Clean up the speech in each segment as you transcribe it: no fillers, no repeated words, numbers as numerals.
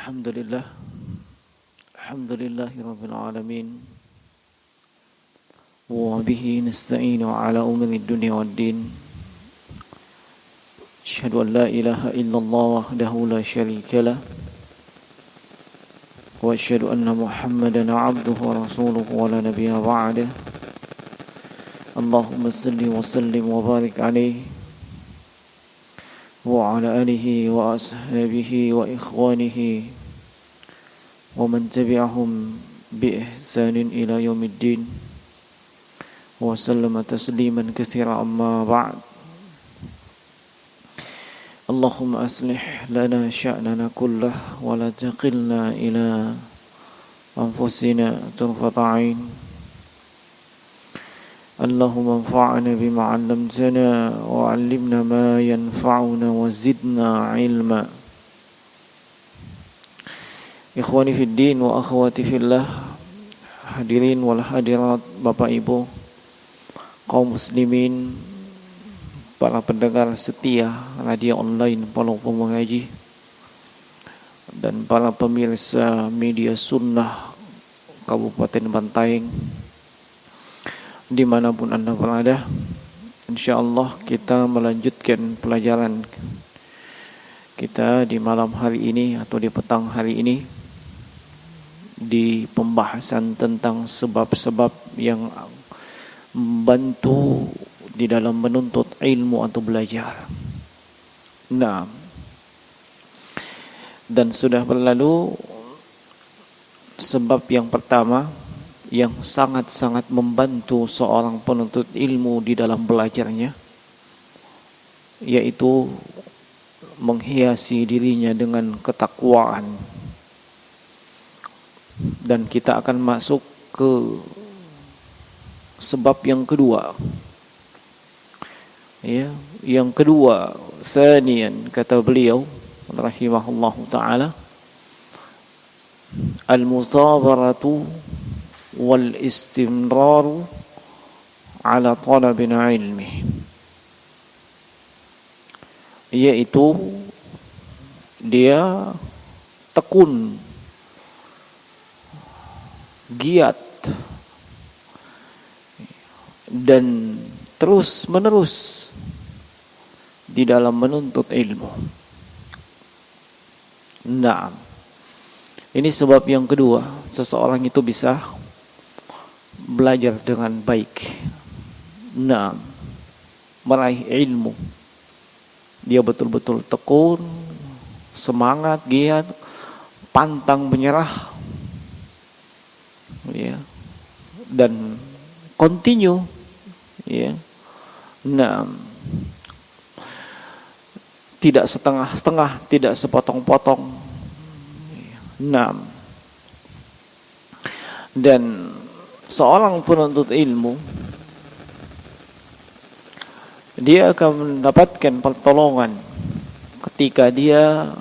Alhamdulillah, alhamdulillahi rabbil alamin. Wa bihi nasta'inu ala umuri dunya waddin. Asyhadu an la ilaha illallah wahdahu la syarika lah. Wa asyhadu anna Muhammadan abduhu wa rasuluhu wa la nabiyya ba'dah. Allahumma salli wa sallim wa barik alaihi wa ala alihi wa ashabihi wa ikhwanihi wa man tabi'ahum bi ihsanin ila yaumiddin wa sallama tasliman katsira amma ba'd. Allahumma aslih lana sya'nana kullah wa la taqilna ila anfusina tarfata 'ain. Allahumma anfa'na bima 'allamtana wa 'allimna ma yanfa'una wa zidna 'ilma. Ikhwani fid din wa akhwati fillah, hadirin wal hadirat, Bapak Ibu, kaum muslimin, para pendengar setia radio online Palopo Mengaji, dan para pemirsa media sunnah Kabupaten Bantaeng dimanapun Anda berada. InsyaAllah kita melanjutkan pelajaran kita di malam hari ini atau di petang hari ini di pembahasan tentang sebab-sebab yang membantu di dalam menuntut ilmu atau belajar. Nah, dan sudah berlalu sebab yang pertama yang sangat-sangat membantu seorang penuntut ilmu di dalam belajarnya, yaitu menghiasi dirinya dengan ketakwaan. Dan kita akan masuk ke sebab yang kedua. Ya, yang kedua, tsaniyan, kata beliau rahimahullahu taala, al-musabaratu wal istimraru ala talabil ilmi, yaitu dia tekun, giat, dan terus menerus di dalam menuntut ilmu. Nah, ini sebab yang kedua, seseorang itu bisa belajar dengan baik. Nah, meraih ilmu, dia betul-betul tekun, semangat, giat, pantang menyerah, ya, dan continue, ya. Nah, tidak setengah-setengah, tidak sepotong-potong. Nah, dan seorang penuntut ilmu, dia akan mendapatkan pertolongan ketika dia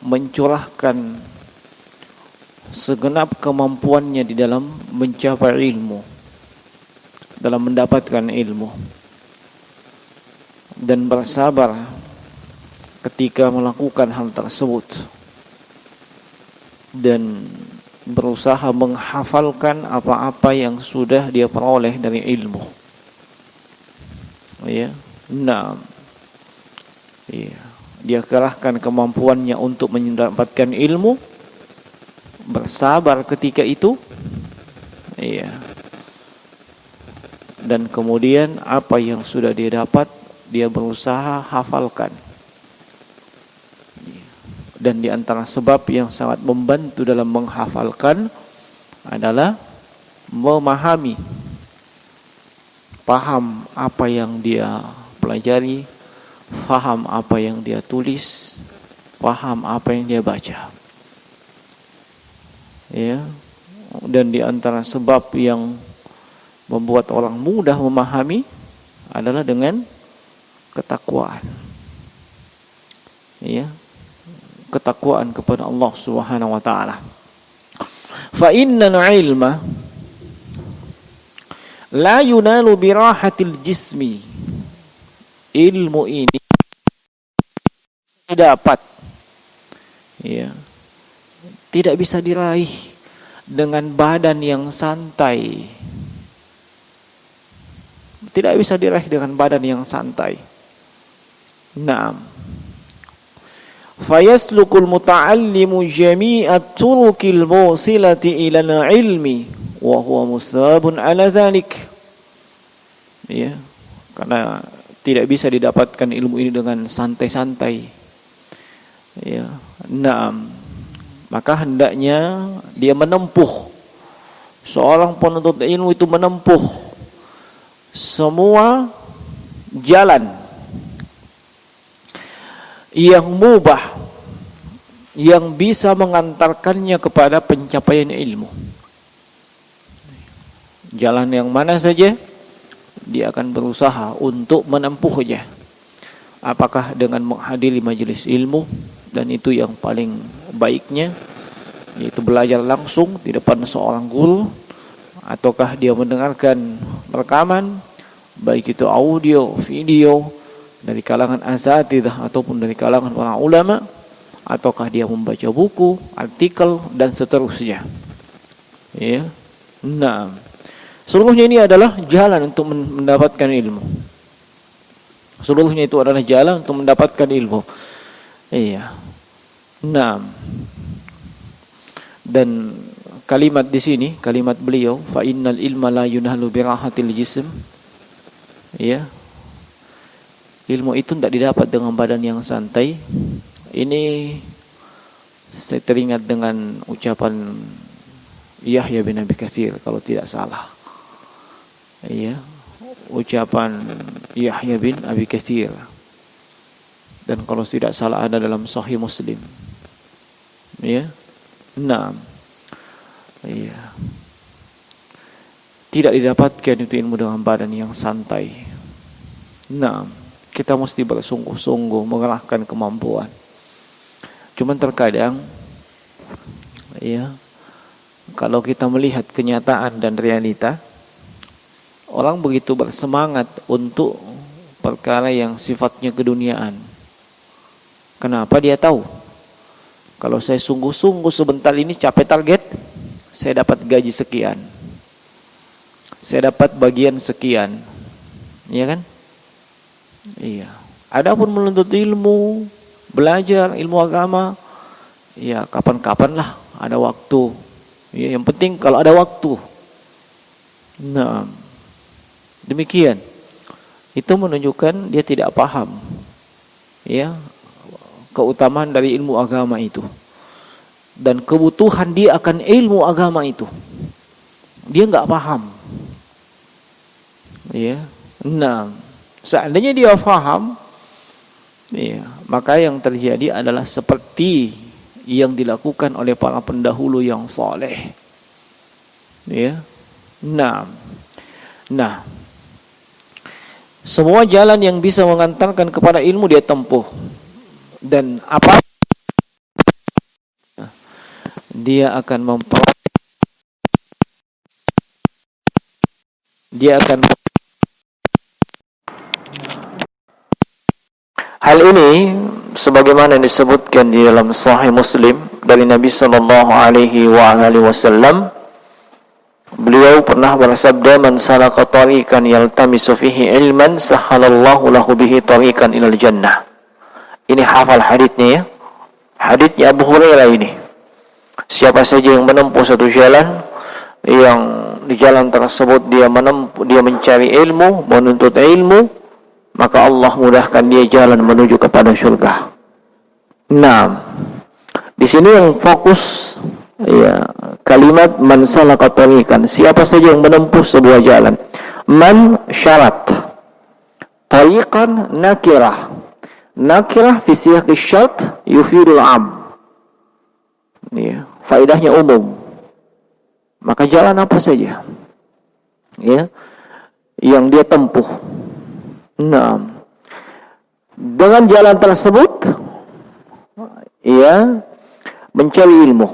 mencurahkan segenap kemampuannya di dalam mencapai ilmu, dalam mendapatkan ilmu, dan bersabar ketika melakukan hal tersebut, dan berusaha menghafalkan apa-apa yang sudah dia peroleh dari ilmu. Ya, nah, ya, dia kerahkan kemampuannya untuk mendapatkan ilmu, bersabar ketika itu, ya, dan kemudian apa yang sudah dia dapat dia berusaha hafalkan. Dan di antara sebab yang sangat membantu dalam menghafalkan adalah memahami, paham apa yang dia pelajari, paham apa yang dia tulis, paham apa yang dia baca. Ya. Dan di antara sebab yang membuat orang mudah memahami adalah dengan ketakwaan. Ya. Ketakwaan kepada Allah Subhanahu wa taala. Fa innal ilma la yunalu bi rahatil jismi. Ilmu ini dapat, ya, tidak bisa diraih dengan badan yang santai. Tidak bisa diraih dengan badan yang santai. Naam. Fayaslukul muta'allimu jami'at turukil musilati ilal ilmi wa huwa musabun ala dhalik. Ya, karena tidak bisa didapatkan ilmu ini dengan santai-santai. Ya, naam. Maka hendaknya dia menempuh, seorang penuntut ilmu itu menempuh semua jalan yang mubah yang bisa mengantarkannya kepada pencapaian ilmu. Jalan yang mana saja dia akan berusaha untuk menempuhnya. Apakah dengan menghadiri majelis ilmu, dan itu yang paling baiknya, yaitu belajar langsung di depan seorang guru, ataukah dia mendengarkan rekaman, baik itu audio, video dari kalangan asatidzah ataupun dari kalangan para ulama, ataukah dia membaca buku, artikel dan seterusnya. Ya. Nah, seluruhnya ini adalah jalan untuk mendapatkan ilmu. Seluruhnya itu adalah jalan untuk mendapatkan ilmu. Iya. Nah, dan kalimat di sini, kalimat beliau, fa innal ilma la yunhalu bi rahatil jism. Ya. Ilmu itu tidak didapat dengan badan yang santai. Ini saya teringat dengan ucapan Yahya bin Abi Katsir kalau tidak salah. Iya. Ucapan Yahya bin Abi Katsir, dan kalau tidak salah ada dalam Sahih Muslim. Ya. Naam. Iya. Tidak didapatkan itu ilmu dengan badan yang santai. Naam. Kita mesti bersungguh-sungguh mengerahkan kemampuan. Cuman terkadang ya, kalau kita melihat kenyataan dan realita, orang begitu bersemangat untuk perkara yang sifatnya keduniaan. Kenapa? Dia tahu kalau saya sungguh-sungguh sebentar ini capai target, saya dapat gaji sekian, saya dapat bagian sekian, iya kan? Iya. Adapun menuntut ilmu, belajar ilmu agama, ya kapan-kapan lah, ada waktu. Ya, yang penting kalau ada waktu. Nah, demikian. Itu menunjukkan dia tidak paham, ya, keutamaan dari ilmu agama itu dan kebutuhan dia akan ilmu agama itu. Dia nggak paham. Ya. Nah, seandainya dia paham, ya, maka yang terjadi adalah seperti yang dilakukan oleh para pendahulu yang saleh. Ya. Nah, semua jalan yang bisa mengantarkan kepada ilmu dia tempuh, dan apa dia akan hal ini sebagaimana disebutkan di dalam Sahih Muslim dari Nabi sallallahu alaihi wasallam. Beliau pernah bersabda, "Man salaka tariqan yaltamisu fihi ilman, sahhalallahu lahu bihi tariqan ilal jannah." Ini hafal haditsnya ya. Haditsnya Abu Hurairah ini. Siapa saja yang menempuh satu jalan, yang di jalan tersebut dia mencari ilmu, menuntut ilmu, maka Allah mudahkan dia jalan menuju kepada surga. Nah, di sini yang fokus ya kalimat man salaka tariqan, siapa saja yang menempuh sebuah jalan. Man syarat, tariqan nakirah. Nakirah fi siyaqi syart yufidul am. Ya, faedahnya umum. Maka jalan apa saja ya yang dia tempuh. Nah, dengan jalan tersebut ya mencari ilmu.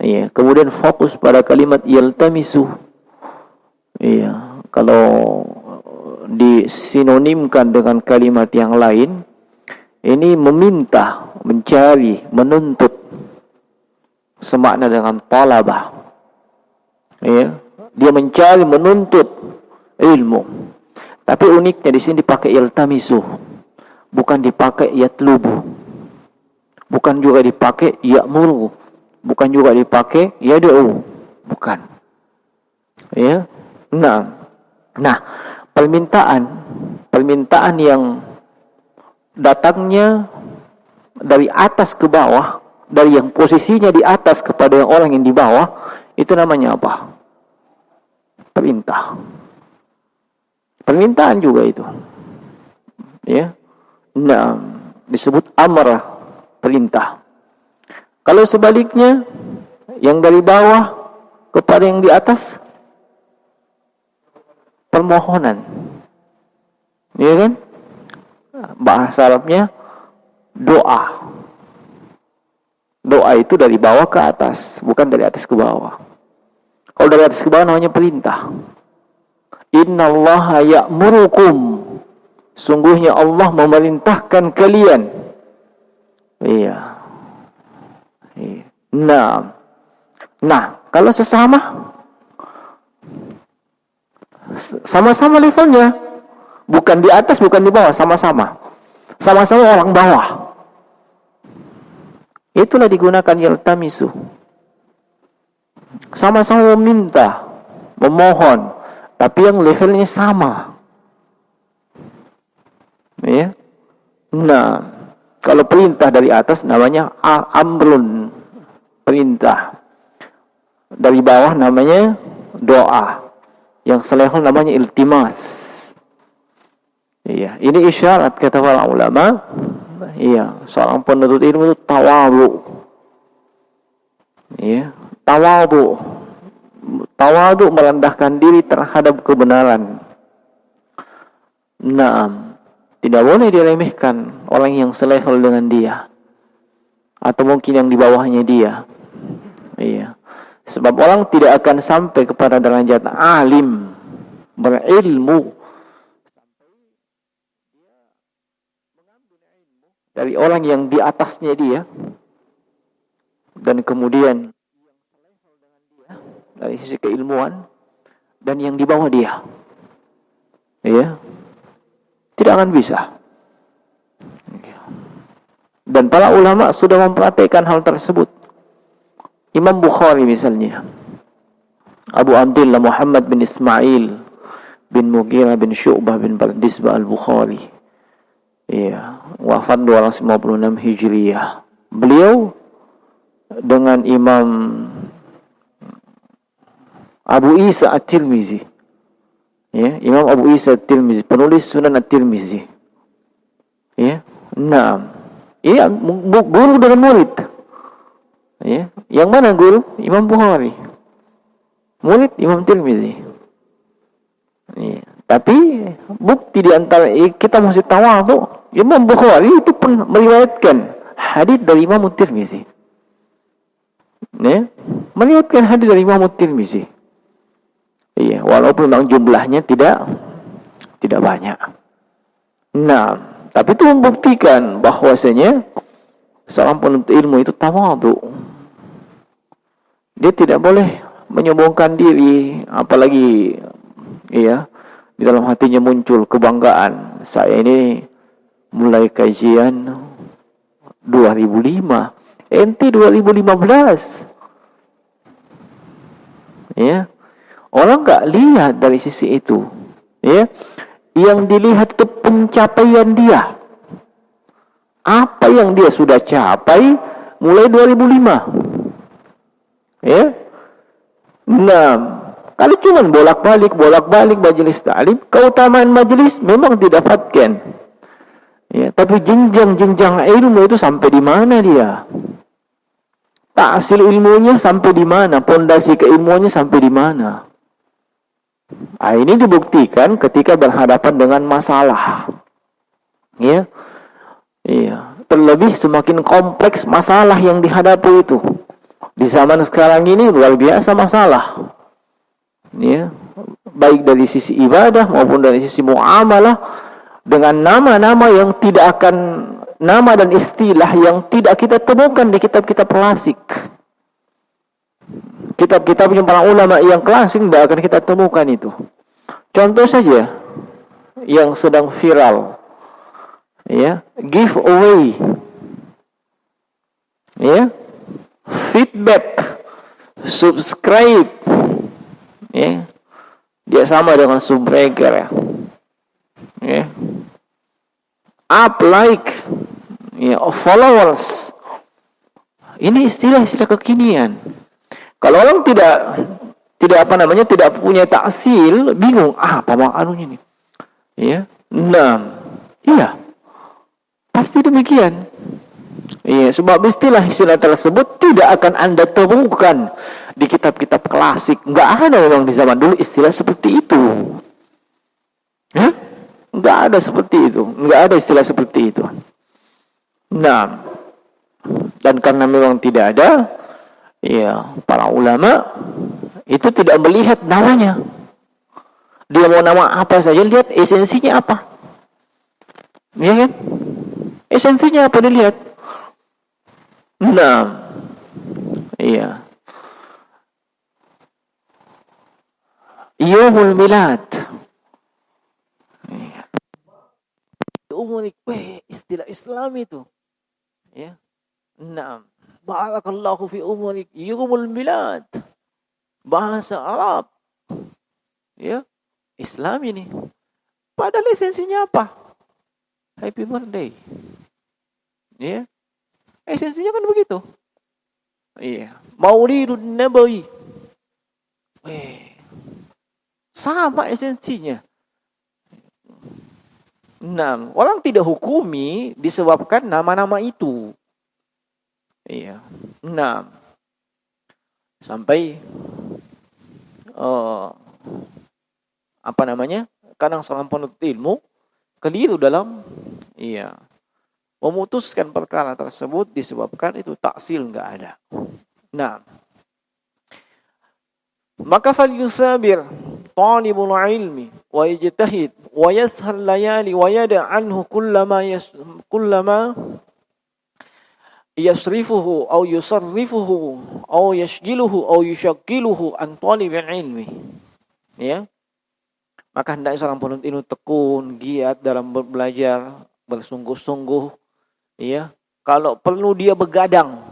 Ya, kemudian fokus pada kalimat yaltamisu. Ya, kalau disinonimkan dengan kalimat yang lain, ini meminta, mencari, menuntut semakna dengan talabah. Ya, dia mencari, menuntut ilmu. Tapi uniknya di sini dipakai yaltamisu, bukan dipakai yatlubu, bukan juga dipakai ya'muru, bukan juga dipakai yad'u, bukan. Ya. Nah, permintaan yang datangnya dari atas ke bawah, dari yang posisinya di atas kepada yang orang yang di bawah, itu namanya apa? Perintah. Permintaan juga itu. Ya. Nah, disebut amrah, perintah. Kalau sebaliknya, yang dari bawah kepada yang di atas, permohonan. Iya kan? Bahasa Arabnya doa. Doa itu dari bawah ke atas, bukan dari atas ke bawah. Kalau dari atas ke bawah namanya perintah. Innallaha ya'murukum. Sungguhnya Allah memerintahkan kalian. Iya. Nah, kalau sesama, sama-sama levelnya, bukan di atas, bukan di bawah, sama-sama orang bawah. Itulah digunakan yaltamisu. Sama-sama meminta, memohon, tapi yang levelnya sama. Ya. Nah, kalau perintah dari atas namanya amrun, perintah. Dari bawah namanya doa. Yang selevel namanya iltimas. Iya, ini isyarat kata para ulama. Iya, seorang penuntut ilmu itu tawadhu. Iya, tawadhu. Tawadhu merendahkan diri terhadap kebenaran. Nah, tidak boleh diremehkan orang yang selevel dengan dia, atau mungkin yang di bawahnya dia. Iya. Sebab orang tidak akan sampai kepada derajat alim, berilmu, dari orang yang di atasnya dia, dan kemudian dari sisi keilmuan, dan yang di bawah dia. Ya, tidak akan bisa. Dan para ulama sudah mempraktikkan hal tersebut. Imam Bukhari misalnya, Abu Abdullah Muhammad bin Ismail bin Mughirah bin Syu'bah bin Bardisbah al-Bukhari, ya, wafat 256 Hijriyah. Beliau dengan Imam Abu Isa At-Tirmizi, ya, Imam Abu Isa At-Tirmizi, penulis Sunan At-Tirmizi, ya, iya, guru dengan murid. Ya, yang mana guru? Imam Bukhari. Murid Imam Tirmizi. Ya, tapi bukti di antara kita mesti tawadhu. Imam Bukhari itu pun meriwayatkan hadis dari Imam Tirmizi. Ya, meriwayatkan hadis dari Imam Tirmizi. Iya, walaupun memang jumlahnya tidak banyak. Nah, tapi itu membuktikan bahwasanya seorang penuntut ilmu itu tawadhu. Dia tidak boleh menyombongkan diri, apalagi ya di dalam hatinya muncul kebanggaan. Saya ini mulai kajian 2005, ente 2015. Ya. Orang enggak lihat dari sisi itu. Ya. Yang dilihat itu pencapaian dia. Apa yang dia sudah capai mulai 2005. Ya. Nah, kalau cuma bolak-balik majelis ta'lim, keutamaan majelis memang didapatkan. Ya, tapi jenjang ilmu itu sampai di mana dia? Tahsil ilmunya sampai di mana? Pondasi keilmuannya sampai di mana? Nah, ini dibuktikan ketika berhadapan dengan masalah. Ya. Iya, terlebih semakin kompleks masalah yang dihadapi itu. Di zaman sekarang ini luar biasa masalah. Ya, baik dari sisi ibadah maupun dari sisi muamalah, dengan nama-nama yang tidak akan, nama dan istilah yang tidak kita temukan di kitab-kitab klasik. kitab-kitabnya para ulama yang klasik tidak akan kita temukan itu. Contoh saja yang sedang viral, ya, giveaway, ya, feedback, subscribe, ya, dia sama dengan subbreaker, ya, up, like, ya, followers. Ini istilah-istilah kekinian. Kalau orang tidak punya taksil, bingung, apa anunya ini? Ya. Nah, iya. Pasti demikian. Iya, sebab istilah-istilah tersebut tidak akan Anda temukan di kitab-kitab klasik. Enggak ada memang di zaman dulu istilah seperti itu. Ya? Enggak ada seperti itu. Enggak ada istilah seperti itu. Nah, dan karena memang tidak ada, ya, para ulama itu tidak melihat namanya. Dia mau nama apa saja, lihat esensinya apa. Ya kan? Esensinya apa dilihat. Nah, iya. Yaumul Milad. Iya. Umurik, istilah Islam itu. Ya. Nah, barakallahu fi umurik, yaumul Milad. Bahasa Arab. Ya. Islam ini. Padahal esensinya apa? Happy birthday. Ya. Esensinya kan begitu. Iya. Maulidun Nabawi. Sama esensinya. Nah, orang tidak hukumi disebabkan nama-nama itu. Iya. Nah, sampai kadang seorang penuntut ilmu keliru dalam memutuskan perkara tersebut disebabkan itu taksil enggak ada. Nah, maka falyusabir talibul ilmi wa yajtahid wa yashar layali wa yada anhu kullama yasrifuhu aw yusarrifuhu aw yashghiluhu aw yushaghiluhu an talibil ilmi. Ya. Maka hendaknya seorang penuntut ilmu tekun, giat dalam belajar, bersungguh-sungguh, ya. Kalau perlu dia begadang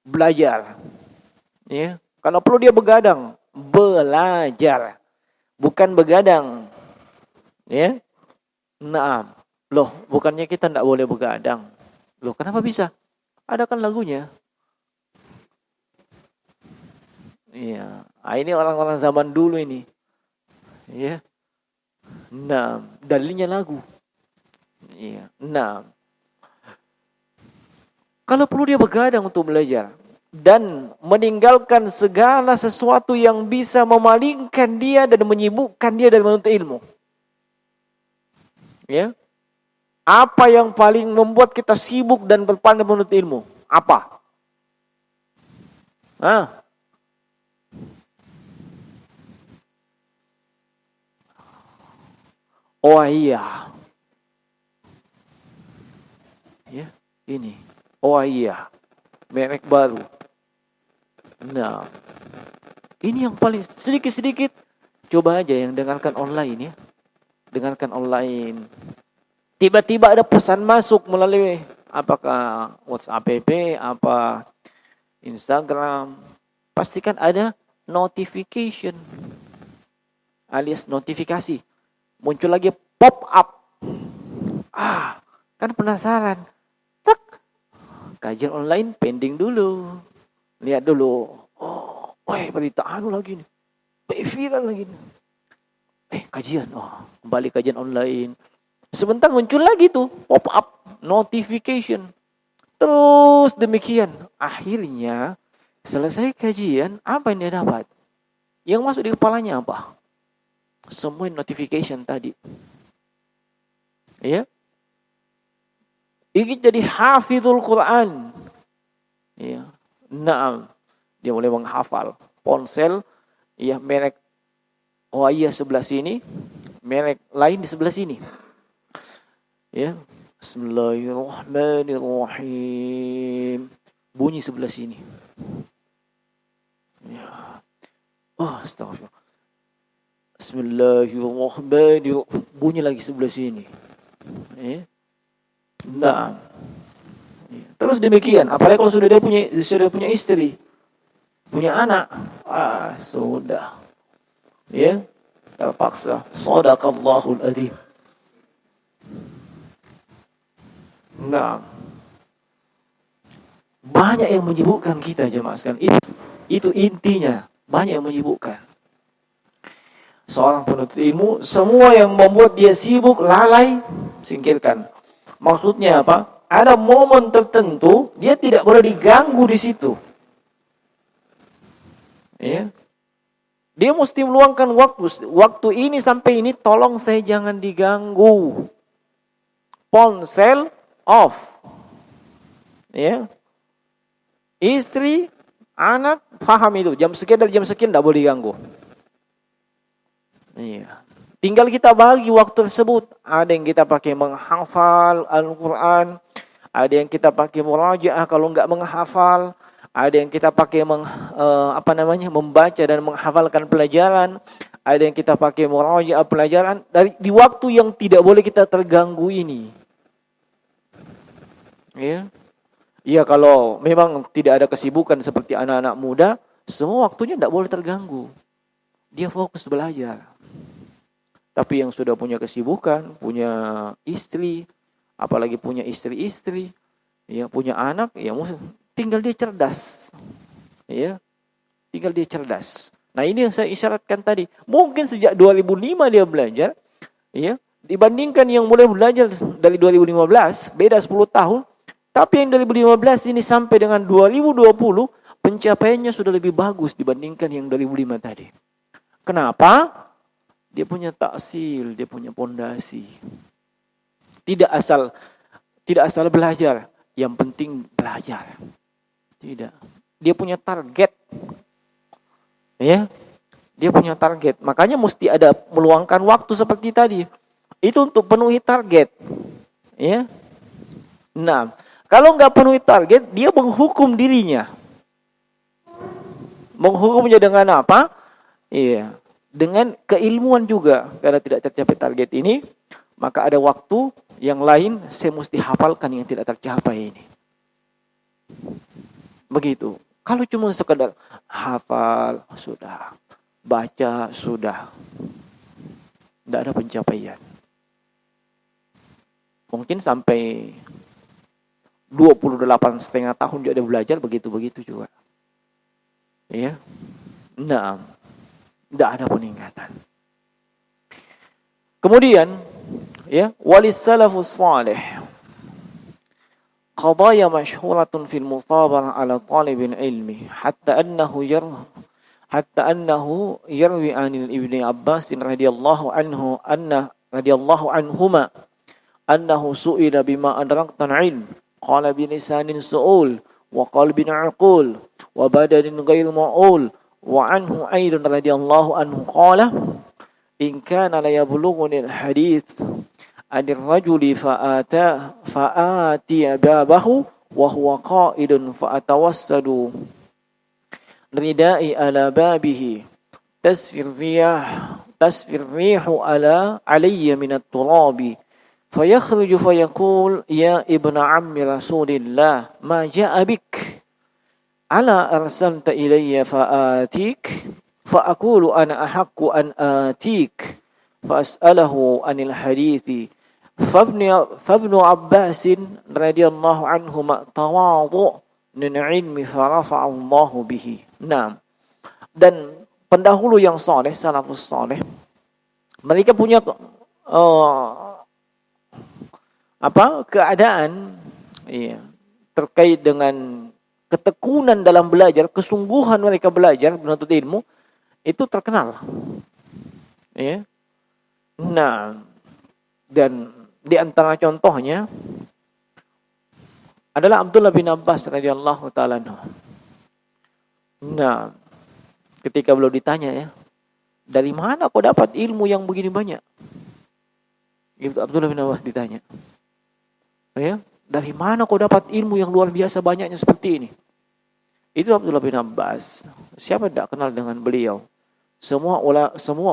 belajar. Ya. Kalau perlu dia begadang belajar, bukan begadang. Ya. Naam. Loh, bukannya kita enggak boleh begadang. Loh, kenapa bisa? Ada kan lagunya. Iya. Ini orang-orang zaman dulu ini. Ya. Nah, dalilnya lagu. Iya. Nah, kalau perlu dia begadang untuk belajar dan meninggalkan segala sesuatu yang bisa memalingkan dia dan menyibukkan dia dari menuntut ilmu. Ya. Apa yang paling membuat kita sibuk dan berpandai menuntut ilmu? Apa? Oh iya. Ya, ini. Oh iya. Merek baru. Nah, ini yang paling sedikit-sedikit. Coba aja yang dengarkan online ya. Dengarkan online. Tiba-tiba ada pesan masuk melalui apakah WhatsApp, apa Instagram. Pastikan ada notification alias notifikasi. Muncul lagi pop up. Kan penasaran. Tak. Kajian online pending dulu. Lihat dulu. Berita lagi nih. Viral lagi nih. Kajian. Kembali kajian online. Sebentar muncul lagi tuh pop up notification. Terus demikian. Akhirnya selesai kajian, apa yang dia dapat? Yang masuk di kepalanya apa? Semua notification tadi. Ya. Ingin jadi hafizul Quran. Ya. Naam. Dia mulai menghafal. Ponsel ya merek sebelah sini, merek lain di sebelah sini. Ya. Bismillahirrahmanirrahim. Bunyi sebelah sini. Ya. Oh, astagfirullah. Bismillahirrahmanirrahim. Bunyi lagi sebelah sini. Nah, terus demikian. Apalagi kalau sudah punya istri, punya anak, sudah, terpaksa. Shadaqallahul adzim. Nah, banyak yang menyibukkan kita jemaah sekalian. Itu intinya, banyak yang menyibukkan. Seorang penuntut ilmu, semua yang membuat dia sibuk, lalai, singkirkan. Maksudnya apa? Ada momen tertentu, dia tidak boleh diganggu di situ. Dia mesti meluangkan waktu ini sampai ini, tolong saya jangan diganggu. Ponsel off. Istri, anak, paham itu. Jam sekian dari jam sekian tidak boleh diganggu. Tinggal kita bagi waktu tersebut. Ada yang kita pakai menghafal Al-Quran, ada yang kita pakai murajaah kalau enggak menghafal, ada yang kita pakai membaca dan menghafalkan pelajaran, ada yang kita pakai murajaah pelajaran di waktu yang tidak boleh kita terganggu ini. Ya, kalau memang tidak ada kesibukan seperti anak-anak muda, semua waktunya tidak boleh terganggu. Dia fokus belajar. Tapi yang sudah punya kesibukan, punya istri, apalagi punya istri-istri, punya anak, tinggal dia cerdas. Tinggal dia cerdas. Nah, ini yang saya isyaratkan tadi. Mungkin sejak 2005 dia belajar, dibandingkan yang mulai belajar dari 2015, beda 10 tahun. Tapi yang 2015 ini sampai dengan 2020, pencapaiannya sudah lebih bagus dibandingkan yang 2005 tadi. Kenapa? Dia punya taksil, dia punya pondasi. Tidak asal belajar, yang penting belajar. Tidak. Dia punya target. Dia punya target. Makanya mesti ada meluangkan waktu seperti tadi. Itu untuk penuhi target. Nah, kalau enggak penuhi target, dia menghukum dirinya. Menghukumnya dengan apa? Dengan keilmuan juga. Karena tidak tercapai target ini, maka ada waktu yang lain saya mesti hafalkan yang tidak tercapai ini. Begitu. Kalau cuma sekedar hafal, sudah. Baca, sudah. Tidak ada pencapaian. Mungkin sampai 28,5 tahun dia ada belajar, begitu-begitu juga. Nah, tidak ada peningkatan. Kemudian, walis salafus salih qadaya masyhuratun fil muthabarah ala talibil ilmi hatta annahu yarwi anil ibni Abbas radhiyallahu anhuma annahu su'ila bima adraktan ilm qala bi lisanin su'ul wa qalbin aqul wa badanin ghair ma'ul. Wa anhu aidan radhiyallahu anhu qala in kana la yablughuni al-hadith anir rajuli fa'ati babahu wa huwa qa'idun fa'atawassadu ridai ala babihi tasfir rihu ala alayya min at-turabi fayakhruju fayaqul ya ibna ammi rasulillah ma ja'a bik ala arsalta ilayya fa'atik fa'akulu ana ahaqqu an atik fa'as'alahu anil hadithi fabnu Abbasin radhiyallahu anhu ma'tawadu min ilmi farafa'allahu bihi. Nah, dan pendahulu yang saleh, salafus saleh, mereka punya keadaan terkait dengan ketekunan dalam belajar, kesungguhan mereka belajar menuntut ilmu itu terkenal. Nah, dan di antara contohnya adalah Abdullah bin Abbas radhiyallahu taala anhu. Nah, ketika beliau ditanya dari mana kau dapat ilmu yang begini banyak? Itu Abdullah bin Abbas ditanya. Dari mana kau dapat ilmu yang luar biasa banyaknya seperti ini? Itu Abdullah bin Abbas. Siapa tidak kenal dengan beliau? Semua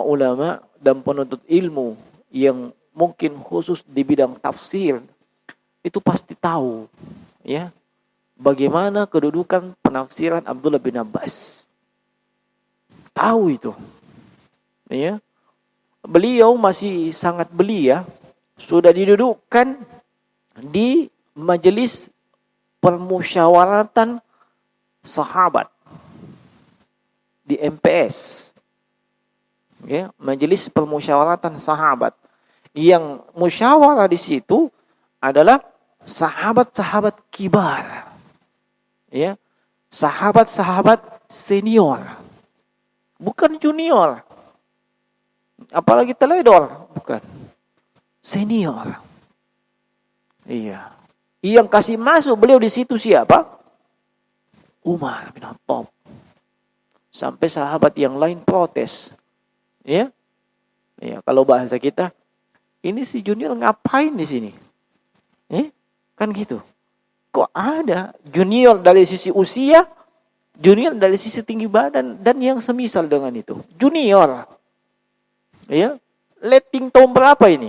ulama dan penuntut ilmu yang mungkin khusus di bidang tafsir itu pasti tahu, ya, bagaimana kedudukan penafsiran Abdullah bin Abbas. Tahu itu, ya. Beliau masih sangat belia, sudah didudukkan di majelis permusyawaratan sahabat di MPS, ya, majelis permusyawaratan sahabat. Yang musyawarah di situ adalah sahabat-sahabat kibar, ya, sahabat-sahabat senior, bukan junior, apalagi teledor, bukan, senior. Iya, yang kasih masuk beliau di situ siapa? Umar bin Khattab. Sampai sahabat yang lain protes, ya, ya, kalau bahasa kita, ini si junior ngapain di sini? Kan gitu. Kok ada junior dari sisi usia, junior dari sisi tinggi badan, dan yang semisal dengan itu. Junior, ya, letting tahun berapa ini?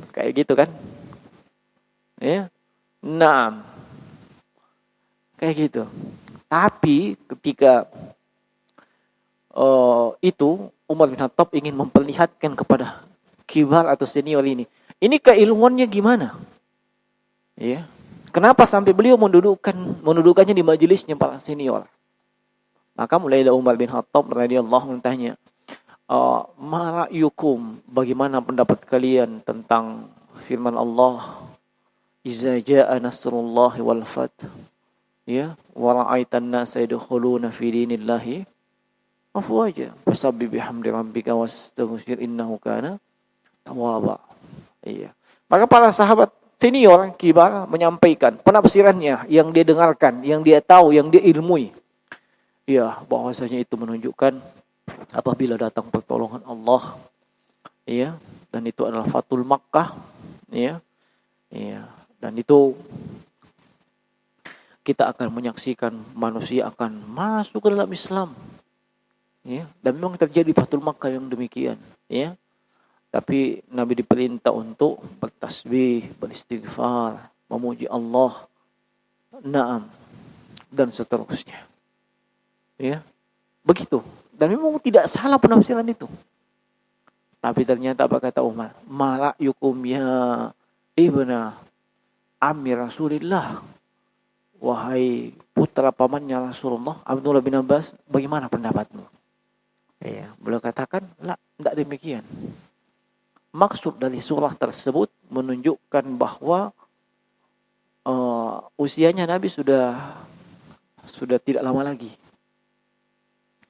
Kayak gitu kan? Ya, 6. Kayak gitu. Tapi ketika itu Umar bin Khattab ingin memperlihatkan kepada kibar atau senior ini keilmuannya gimana, ya. Kenapa sampai beliau mendudukannya di majelisnya para senior? Maka mulai dari Umar bin Khattab radhiyallahu anhu tanya, ma ra'yukum, bagaimana pendapat kalian tentang firman Allah, iza jaa nasrullahi wal fath, ya, wa ra'aitan nasa yadkhuluna fi dinillahi afwaja fasabbih bihamdi rabbika wastaghfir innahu kana tawwaba. Iya. Maka para sahabat senior kibar menyampaikan penafsirannya yang dia dengarkan, yang dia tahu, yang dia ilmui. Ya, bahwasanya itu menunjukkan apabila datang pertolongan Allah, ya, dan itu adalah Fathul Makkah, ya. Ya, dan itu kita akan menyaksikan manusia akan masuk ke dalam Islam. Ya, dan memang terjadi Fathul Makkah yang demikian, ya. Tapi Nabi diperintah untuk bertasbih, beristighfar, memuji Allah, na'am, dan seterusnya. Ya, begitu. Dan memang tidak salah penafsiran itu. Tapi ternyata apa kata Umar? Ma ra'yukum ya ibna ammi Rasulillah. Wahai putra pamannya Rasulullah, Abdullah bin Abbas, bagaimana pendapatmu? Ya, beliau katakan, tidak demikian. Maksud dari surah tersebut menunjukkan bahwa usianya Nabi sudah tidak lama lagi.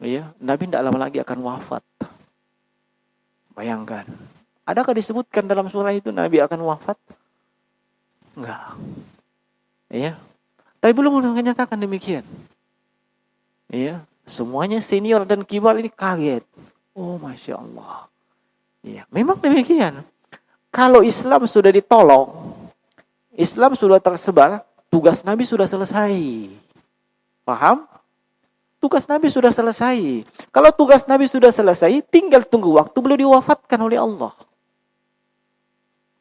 Ya, Nabi tidak lama lagi akan wafat. Bayangkan, adakah disebutkan dalam surah itu Nabi akan wafat? Enggak. Ya, tapi belum menyatakan demikian. Ya, semuanya senior dan kibar ini kaget. Oh, Masya Allah. Ya, memang demikian. Kalau Islam sudah ditolong, Islam sudah tersebar, tugas Nabi sudah selesai. Paham? Tugas Nabi sudah selesai. Kalau tugas Nabi sudah selesai, tinggal tunggu waktu beliau diwafatkan oleh Allah.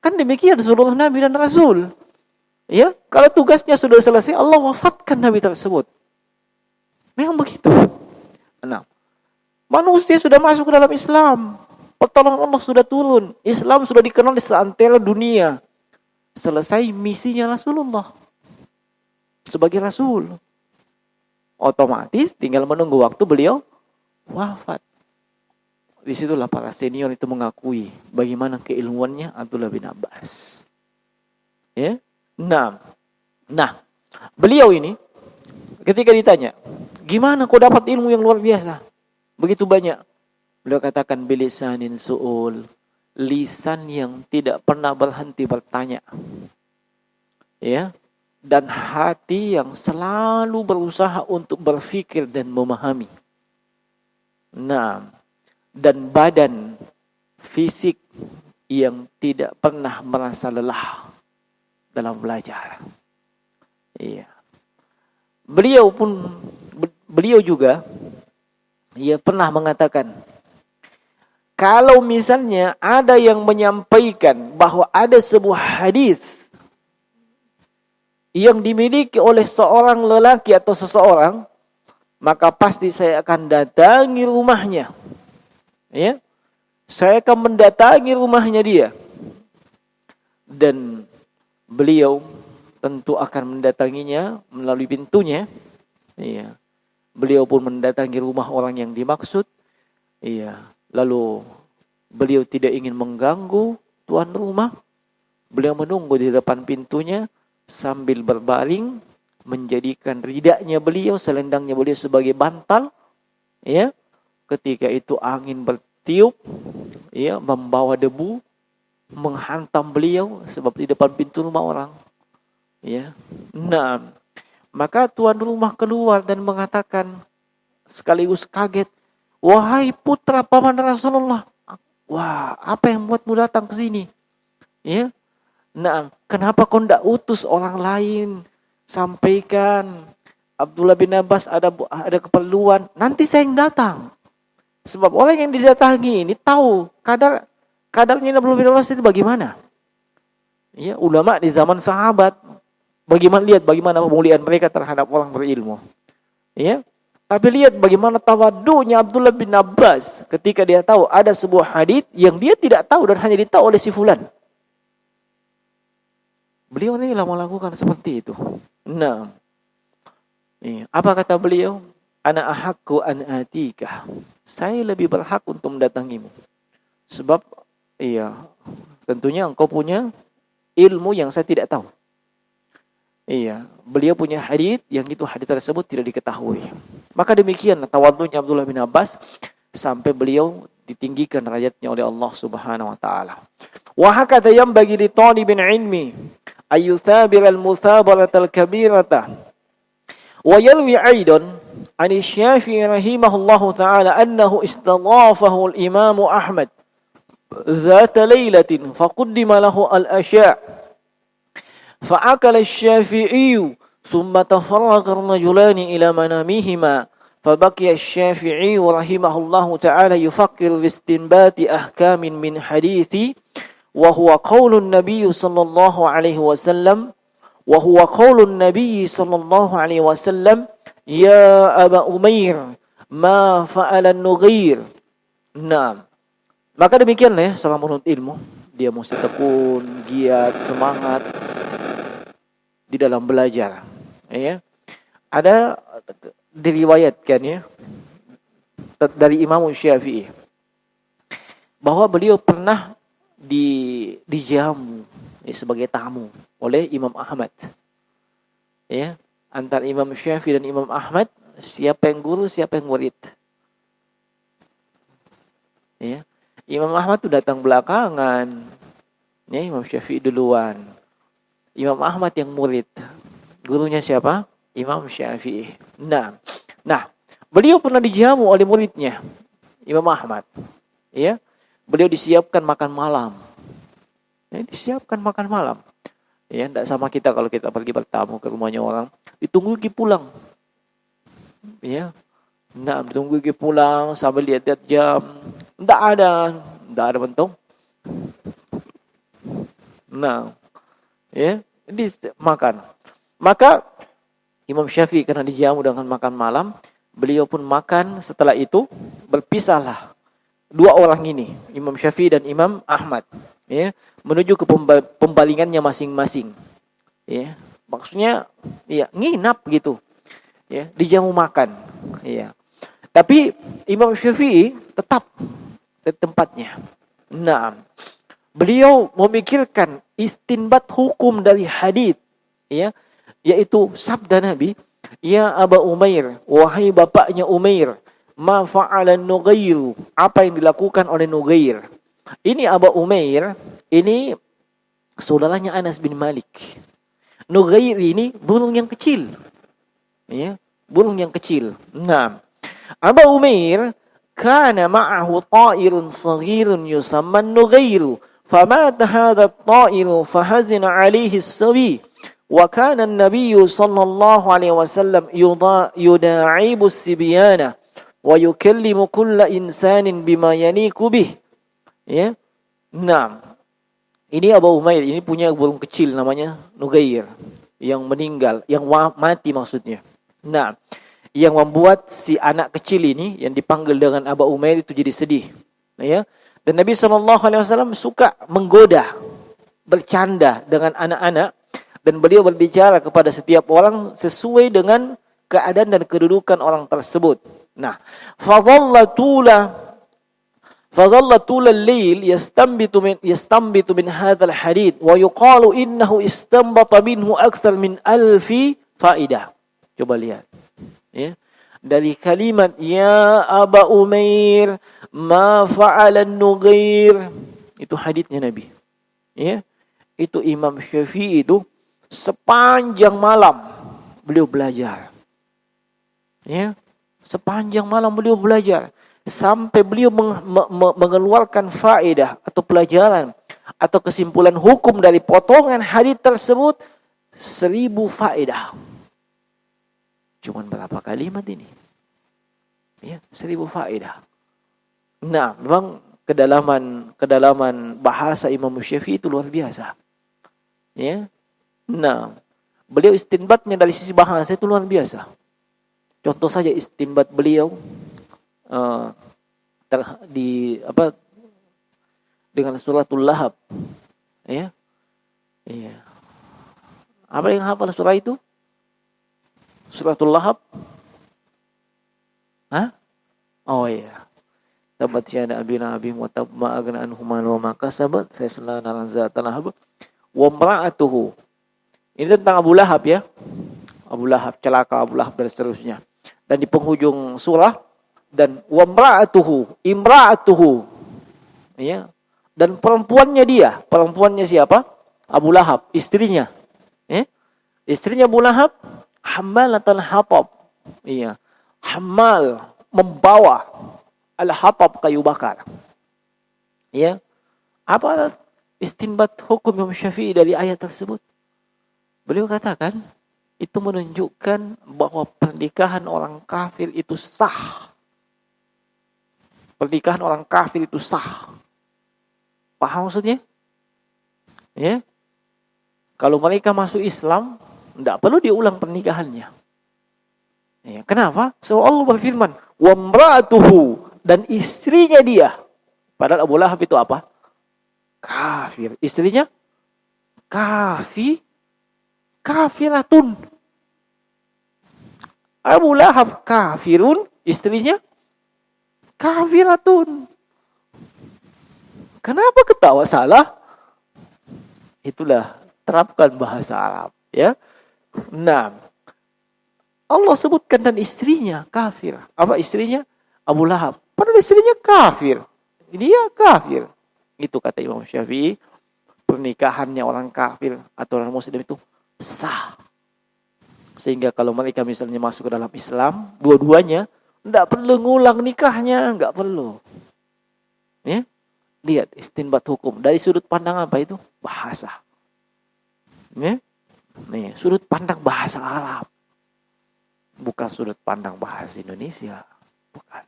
Kan demikian seluruh Nabi dan Rasul. Ya, kalau tugasnya sudah selesai, Allah wafatkan Nabi tersebut. Memang begitu. Nah, manusia sudah masuk ke dalam Islam. Pertolongan Allah sudah turun. Islam sudah dikenal di seantero dunia. Selesai misinya Rasulullah sebagai Rasul. Otomatis tinggal menunggu waktu beliau wafat. Disitulah para senior itu mengakui bagaimana keilmuannya Abdullah bin Abbas. Ya, nah, beliau ini ketika ditanya, gimana kau dapat ilmu yang luar biasa, begitu banyak? Beliau katakan bilisanin su'ul, lisan yang tidak pernah berhenti bertanya. Ya, dan hati yang selalu berusaha untuk berpikir dan memahami. Nah, dan badan fisik yang tidak pernah merasa lelah dalam belajar. Iya. Beliau juga ia pernah mengatakan, Kalau misalnya ada yang menyampaikan bahwa ada sebuah hadis yang dimiliki oleh seorang lelaki atau seseorang, maka pasti saya akan datangi rumahnya. Ya. Saya akan mendatangi rumahnya dia. Dan beliau tentu akan mendatanginya melalui pintunya. Iya. Beliau pun mendatangi rumah orang yang dimaksud. Iya. Lalu beliau tidak ingin mengganggu tuan rumah. Beliau menunggu di depan pintunya sambil berbaring, menjadikan ridaknya beliau, selendangnya beliau sebagai bantal. Ya. Ketika itu angin bertiup, ya, membawa debu, menghantam beliau sebab di depan pintu rumah orang. Ya. Nah, maka tuan rumah keluar dan mengatakan sekaligus kaget, "Wahai putra paman Rasulullah, wah, apa yang membuatmu datang ke sini?" Ya. Nah, kenapa kau tidak utus orang lain? Sampaikan Abdullah bin Abbas ada keperluan, nanti saya yang datang. Sebab orang yang didatangi ini tahu kadarnya Abdullah bin Abbas itu bagaimana. Ya, ulama di zaman sahabat bagaimana pemulihan mereka terhadap orang berilmu. Ya. Tapi lihat bagaimana tawadunya Abdullah bin Abbas ketika dia tahu ada sebuah hadits yang dia tidak tahu dan hanya ditahu oleh si fulan. Beliau ini melakukan seperti itu. Nah, apa kata beliau? Ana ahakku an atika. Saya lebih berhak untuk mendatangimu. Sebab, tentunya engkau punya ilmu yang saya tidak tahu. Beliau punya hadits yang itu hadits tersebut tidak diketahui. Maka demikian tawadhunya Abdullah bin Abbas sampai beliau ditinggikan derajatnya oleh Allah Subhanahu wa taala. Wa hakadha yanbaghi li talibin ilmi ayyuthabira al-muthabarata al-kabirata. Wa yarwi aidan an Asy-Syafi'i rahimahullahu taala annahu istadhafahu al-Imam Ahmad ذات ليلة فقدم له الأشياء فأكل الشافعي ثم تفرغ الرجلان إلى منامهما فبقي الشافعي رحمه الله تعالى يفكر في استنبات أحكام من حديث وهو قول النبي صلى الله عليه وسلم يا أبا أمير ما فعل النغير. Nah, maka demikianlah seorang penuntut ilmu, dia mesti tekun, giat, semangat di dalam belajar. Ya. Ada diriwayatkan ya dari Imam Syafi'i bahwa beliau pernah dijamu sebagai tamu oleh Imam Ahmad. Ya, antara Imam Syafi'i dan Imam Ahmad, siapa yang guru, siapa yang murid. Ya. Imam Ahmad itu datang belakangan. Ya, Imam Syafi'i duluan. Imam Ahmad yang murid. Gurunya siapa? Imam Syafi'i. Nah, beliau pernah dijamu oleh muridnya, Imam Ahmad. Ya, beliau disiapkan makan malam. Ya, disiapkan makan malam. Ya, tidak sama kita kalau kita pergi bertamu ke rumahnya orang, ditunggu Ki pulang. Ya, ditunggu Ki pulang sambil lihat-lihat jam. Tidak ada bentuk. Nah, ya, makan. Maka Imam Syafi'i karena dijamu dengan makan malam, beliau pun makan. Setelah itu berpisahlah dua orang ini, Imam Syafi'i dan Imam Ahmad, ya, menuju ke pembalingannya masing-masing. Ya, maksudnya, ya, nginap gitu. Ya, dijamu makan. Ya. Tapi Imam Syafi'i tetap di tempatnya. Nah, beliau memikirkan istinbat hukum dari hadits, ya, yaitu sabda Nabi, ya Aba Umair, wahai bapaknya Umair, ma fa'ala Nughair, apa yang dilakukan oleh Nughair. Ini Aba Umair, ini saudaranya Anas bin Malik. Nughair ini burung yang kecil. Ya, burung yang kecil. Nah, Aba Umair kana ma'ahu ta'irun saghirun yusamma an-Nughair, famata hadha at-ta'ir fahazina 'alayhi as-sabi, wa kana an-nabiy sallallahu alaihi wasallam yuda'ibu as-sibyana wa yukallimu kulla insanin bima yaniku bih Ya. Nah, ini Abu Umair ini punya burung kecil namanya Nugair yang meninggal, yang mati maksudnya. Nah, yang membuat si anak kecil ini yang dipanggil dengan Abu Umair itu jadi sedih. Ya. Dan Nabi SAW suka menggoda, bercanda dengan anak-anak, dan beliau berbicara kepada setiap orang sesuai dengan keadaan dan kedudukan orang tersebut. Nah, fadhalla tula al-lail yastanbitu min hadzal hadith wa yuqalu innahu istanbata minhu akthar min 1000 faidah. Coba lihat. Ya. Dari kalimat ya Aba Umair ma fa'ala an-Nughair, itu haditsnya Nabi. Ya. Itu Imam Syafi'i itu sepanjang malam beliau belajar. Ya. Sepanjang malam beliau belajar sampai beliau mengeluarkan faedah atau pelajaran atau kesimpulan hukum dari potongan hadits tersebut 1000 faedah. Cuman berapa kalimat ini? Ya, 1000 faedah. Nah, memang kedalaman bahasa Imam Syafi'i itu luar biasa. Ya. Nah, beliau istinbatnya dari sisi bahasa itu luar biasa. Contoh saja istinbat beliau dengan suratul Lahab. Ya. Iya. Apa yang hafal surah itu? Suratul Lahab? Hah? Oh iya. Tabat syada abina abim wa tabma agna anhum wa ma kasabat sayasla naran zata lahab wa imra'atuhu. Ini tentang Abu Lahab ya. Abu Lahab, celaka Abu Lahab dan seterusnya. Dan di penghujung surah dan wa imra'atuhu. Ya. Dan perempuannya siapa? Abu Lahab, istrinya. Istrinya Abu Lahab hammalatul hatab. Iya. Hammal, membawa al-hatab, kayu bakar. Ya. Apa istinbat hukum Imam Syafi'i dari ayat tersebut? Beliau katakan itu menunjukkan bahwa pernikahan orang kafir itu sah. Pernikahan orang kafir itu sah. Paham maksudnya? Ya. Kalau mereka masuk Islam, tidak perlu diulang pernikahannya. Ya, kenapa? So Allah berfirman, wa imra'atuhu, dan istrinya dia. Padahal Abu Lahab itu apa? Kafir. Istrinya kafiratun. Abu Lahab kafirun, istrinya kafiratun. Kenapa ketawa salah? Itulah terapkan bahasa Arab, ya. Nah, Allah sebutkan dan istrinya kafir. Apa istrinya? Abu Lahab. Padahal istrinya kafir. Dia kafir. Itu kata Imam Syafi'i. Pernikahannya orang kafir atau orang muslim itu sah. Sehingga kalau mereka misalnya masuk ke dalam Islam, dua-duanya tidak perlu ngulang nikahnya, nggak perlu. Ya? Lihat istinbat hukum dari sudut pandang apa itu? Bahasa. Ya? Nih, sudut pandang bahasa Arab. Bukan sudut pandang bahasa Indonesia. Bukan.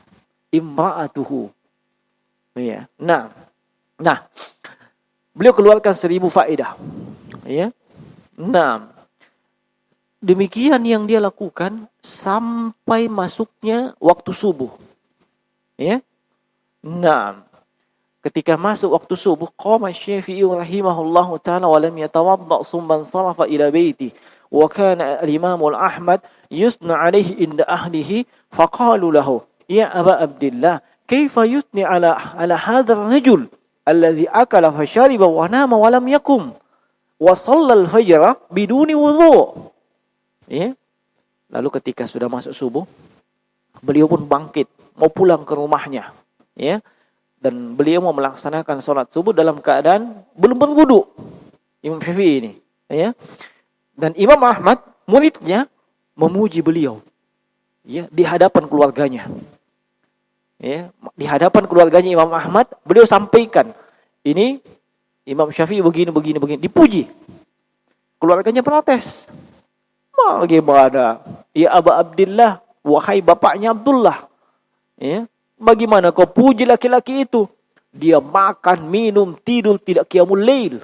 Imra'atuhu. Ya. Nah, beliau keluarkan 1000 faedah. Ya. Nah, demikian yang dia lakukan sampai masuknya waktu subuh. Ya. Nah, ketika masuk waktu subuh, qama Syafi'i rahimahullahu ta'ala wa lam yatawadda summa sarafa ila baiti. Wa kana al-Imam Ahmad yusna alaihi inda ahlihi faqalu lahu ya Aba Abdillah kaifa yusni ala hadha ar-rajul alladhi akala fa shariba wa nama wa lam yakum wa shalla al-fajr biduni wudhu. Ya. Lalu ketika sudah masuk subuh, beliau pun bangkit mau pulang ke rumahnya, ya. Dan beliau mau melaksanakan sholat subuh dalam keadaan belum berwudu. Imam Syafi'i ini, ya. Dan Imam Ahmad muridnya memuji beliau, ya, di hadapan keluarganya. Ya, di hadapan keluarganya Imam Ahmad, beliau sampaikan, ini Imam Syafi'i begini, dipuji. Keluarganya protes. Bagaimana? Ya Aba Abdillah, wahai bapaknya Abdullah. Ya, bagaimana kau puji laki-laki itu? Dia makan, minum, tidur, tidak qiyamul lail.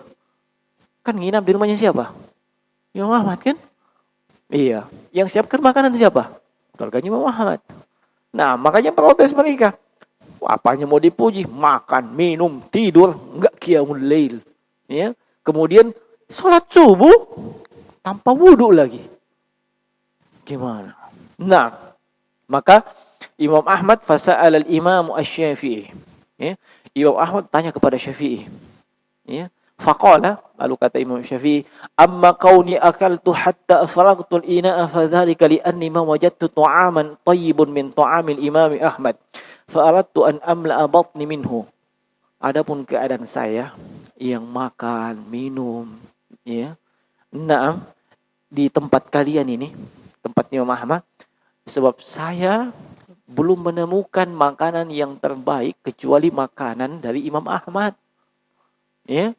Kan nginap di rumahnya siapa? Imam Ahmad kan? Iya. Yang siapkan makanan siapa? Keluarganya Imam Ahmad. Nah, makanya protes mereka. Apanya mau dipuji? Makan, minum, tidur, enggak qiyamul lail. Ya. Kemudian sholat subuh tanpa wudu lagi. Gimana? Nah, maka Imam Ahmad fasa'al al-Imam Asy-Syafi'i. Ya. Imam Ahmad tanya kepada Syafi'i. Ya. Faqala, lalu kata Imam Syafi'i, amma kauni akaltu hatta afragtu al-ina'a fadhalika li'anni ma wajadtu ta'aman tayyibun min ta'amil Imam Ahmad fa aradtu an amla'a batni minhu. Adapun keadaan saya yang makan, minum, ya. Naam, di tempat kalian ini, tempat Imam Ahmad, sebab saya belum menemukan makanan yang terbaik kecuali makanan dari Imam Ahmad. Ya.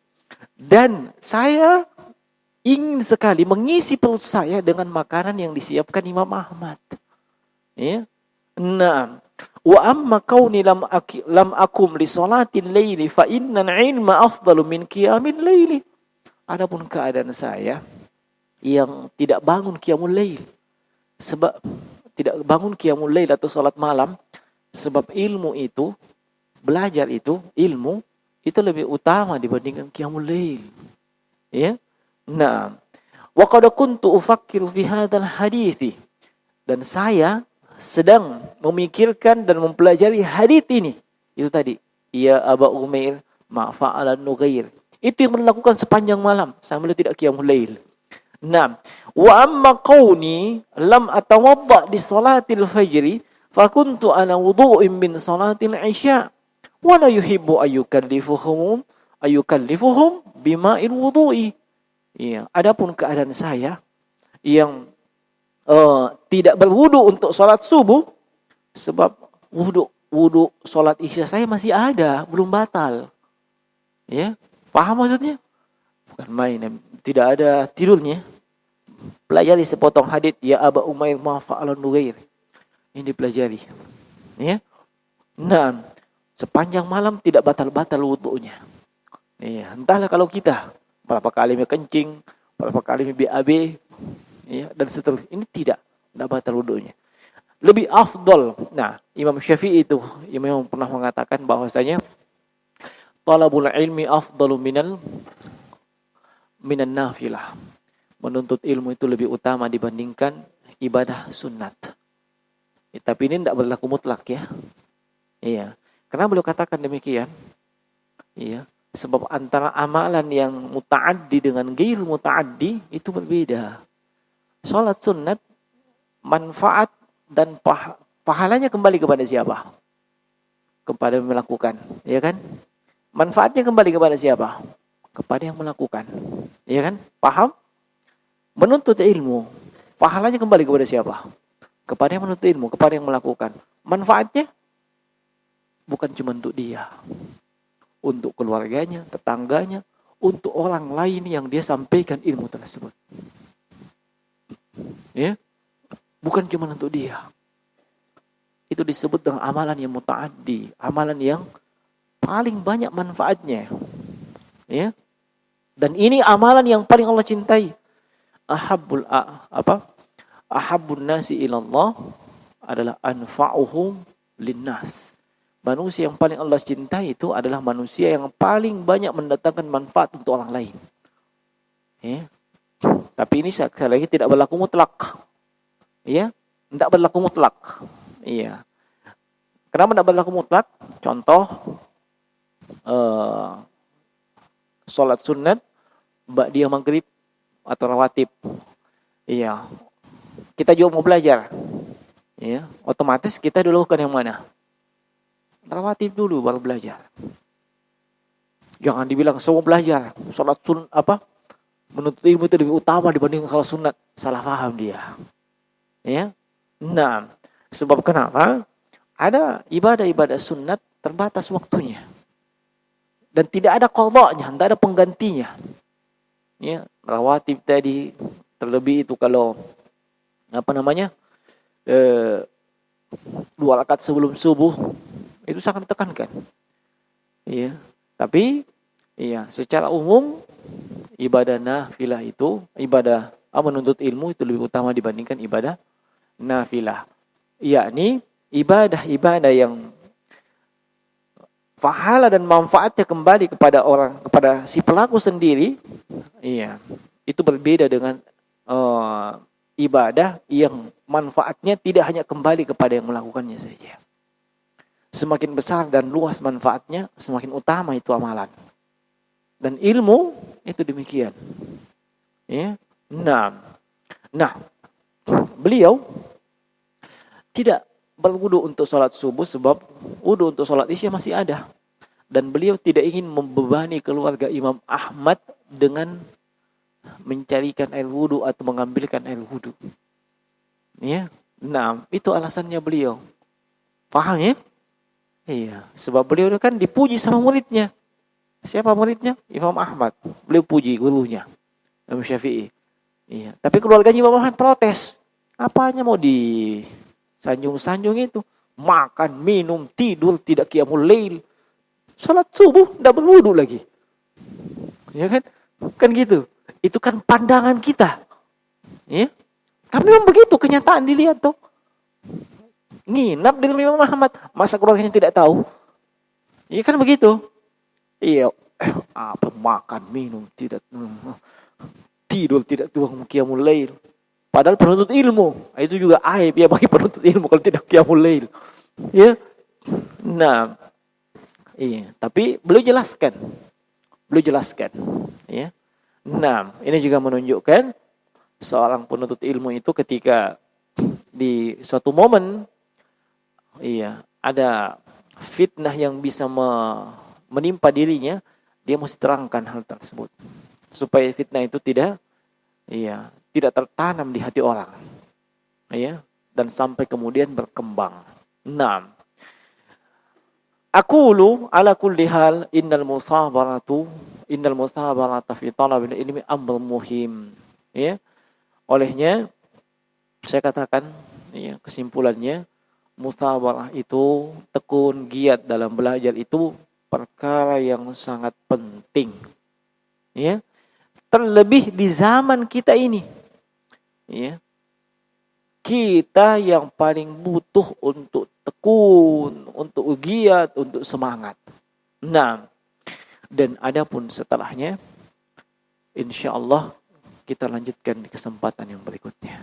Dan saya ingin sekali mengisi perut saya dengan makanan yang disiapkan Imam Ahmad. Ya. Nah, wa amma kauni lam akum li salatil laili fa innal ilma afdalu min qiyamil laili. Adapun keadaan saya yang tidak bangun qiyamul lail, sebab tidak bangun qiyamul lail atau salat malam, sebab ilmu itu, belajar itu, ilmu itu lebih utama dibandingkan qiyamul lail. Ya. Nah, wa qad kuntu ufakkiru fi hadzal hadits. Dan saya sedang memikirkan dan mempelajari hadits ini. Itu tadi, ya Aba Umair ma fa'ala Nughair. Itu yang melakukan sepanjang malam sambil tidak qiyamul lail. Nah, wa amma qauni lam atawadda li salatil fajri fa kuntu ana wudu'in min salatil isya. Wala yuhibbu ayyukallifuhum bima'il wudu'i. Iya, adapun keadaan saya yang tidak berwudu untuk salat subuh, sebab wudu salat isya saya masih ada, belum batal. Ya, paham maksudnya? Bukan main, tidak ada tidurnya. Pelajari sepotong hadits ya Aba Umair ma fa'ala Nughair. Ini dipelajari. Ya. Nah, sepanjang malam tidak batal-batal wudunya. Iya, entahlah kalau kita berapa kali kencing, berapa kali BAB, ya, dan seterusnya. Ini tidak batal wudunya. Lebih afdol. Nah, Imam Syafi'i itu yang memang pernah mengatakan bahwasanya talabul ilmi afdalu minan nafilah. Menuntut ilmu itu lebih utama dibandingkan ibadah sunat. Ya, tapi ini tidak berlaku mutlak ya. Iya. Kenapa beliau katakan demikian? Iya, sebab antara amalan yang muta'addi dengan ghair muta'addi itu berbeda. Salat sunat, manfaat dan pahalanya kembali kepada siapa? Kepada yang melakukan, ya kan? Manfaatnya kembali kepada siapa? Kepada yang melakukan, ya kan? Paham? Menuntut ilmu, pahalanya kembali kepada siapa? Kepada yang menuntut ilmu, kepada yang melakukan. Manfaatnya bukan cuma untuk dia, untuk keluarganya, tetangganya, untuk orang lain yang dia sampaikan ilmu tersebut. Ya, bukan cuma untuk dia. Itu disebut dengan amalan yang muta'addi, amalan yang paling banyak manfaatnya. Ya, dan ini amalan yang paling Allah cintai. Ahabbun nasi ilallah adalah anfa'uhum linnas. Manusia yang paling Allah cintai itu adalah manusia yang paling banyak mendatangkan manfaat untuk orang lain. Ya. Tapi ini sekali lagi tidak berlaku mutlak. Ya, tidak berlaku mutlak. Iya. Kenapa tidak berlaku mutlak? Contoh, sholat sunat, ba'diyah maghrib atau rawatib. Iya. Kita juga mau belajar. Ya, otomatis kita dulu kan yang mana? Rawatib dulu baru belajar. Jangan dibilang semua belajar. Salat menuntut ilmu itu lebih utama dibanding salat sunat. Salah paham dia. Ya. Nah, sebab kenapa? Ada ibadah-ibadah sunat terbatas waktunya. Dan tidak ada qadha'nya, tidak ada penggantinya. Ya, rawatib tadi terlebih itu kalau 2 rakaat sebelum subuh itu sangat ditekankan. Iya. Tapi secara umum ibadah nafilah itu ibadah menuntut ilmu itu lebih utama dibandingkan ibadah nafilah. Yakni ibadah-ibadah yang pahala dan manfaatnya kembali kepada si pelaku sendiri. Iya. Itu berbeda dengan ibadah yang manfaatnya tidak hanya kembali kepada yang melakukannya saja. Semakin besar dan luas manfaatnya, semakin utama itu amalan. Dan ilmu itu demikian. Ya. Nah, beliau tidak berwudu untuk sholat subuh sebab wudu untuk sholat isya masih ada. Dan beliau tidak ingin membebani keluarga Imam Ahmad dengan mencarikan air wudu atau mengambilkan air wudu. Ya. Nah, itu alasannya beliau. Paham ya? Iya, sebab beliau kan dipuji sama muridnya. Siapa muridnya? Imam Ahmad. Beliau puji gurunya, Imam Syafi'i. Iya, tapi keluarganya Imam Ahmad protes. Apanya mau disanjung-sanjung itu? Makan, minum, tidur, tidak qiyamul lail. Salat subuh, tidak berwudu lagi. Ya kan? Kan gitu. Itu kan pandangan kita. Ya. Kan memang begitu kenyataan dilihat tuh. Nginap di rumah Imam Ahmad. Masa keluarganya tidak tahu? Iya kan begitu. Iya. Apa makan, minum, tidak tidur, tidak tuang qiyamul lail. Padahal penuntut ilmu. Itu juga aib ya bagi penuntut ilmu kalau tidak qiyamul lail. Ya. Nah. Iya. Tapi beliau jelaskan. Ya. Nah. Ini juga menunjukkan seorang penuntut ilmu itu ketika di suatu momen ada fitnah yang bisa menimpa dirinya, dia mesti terangkan hal tersebut supaya fitnah itu tidak tertanam di hati orang, dan sampai kemudian berkembang. Nah, aqulu ala kulli hal innal musabarata fi talabil ilmi amrun muhim. Ya, olehnya saya katakan, kesimpulannya, musawarah itu, tekun, giat dalam belajar itu perkara yang sangat penting. Ya. Terlebih di zaman kita ini. Ya. Kita yang paling butuh untuk tekun, untuk giat, untuk semangat. Nah, dan adapun setelahnya, insyaallah kita lanjutkan di kesempatan yang berikutnya.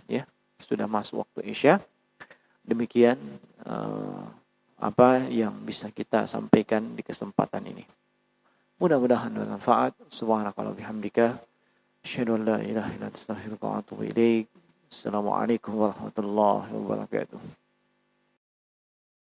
Ya, sudah masuk waktu Isya. Demikian apa yang bisa kita sampaikan di kesempatan ini. Mudah-mudahan bermanfaat. Subhanakallahumma bihamdika asyhadu an la ilaha illa anta astaghfiruka wa atubu ilaik. Assalamualaikum warahmatullahi wabarakatuh.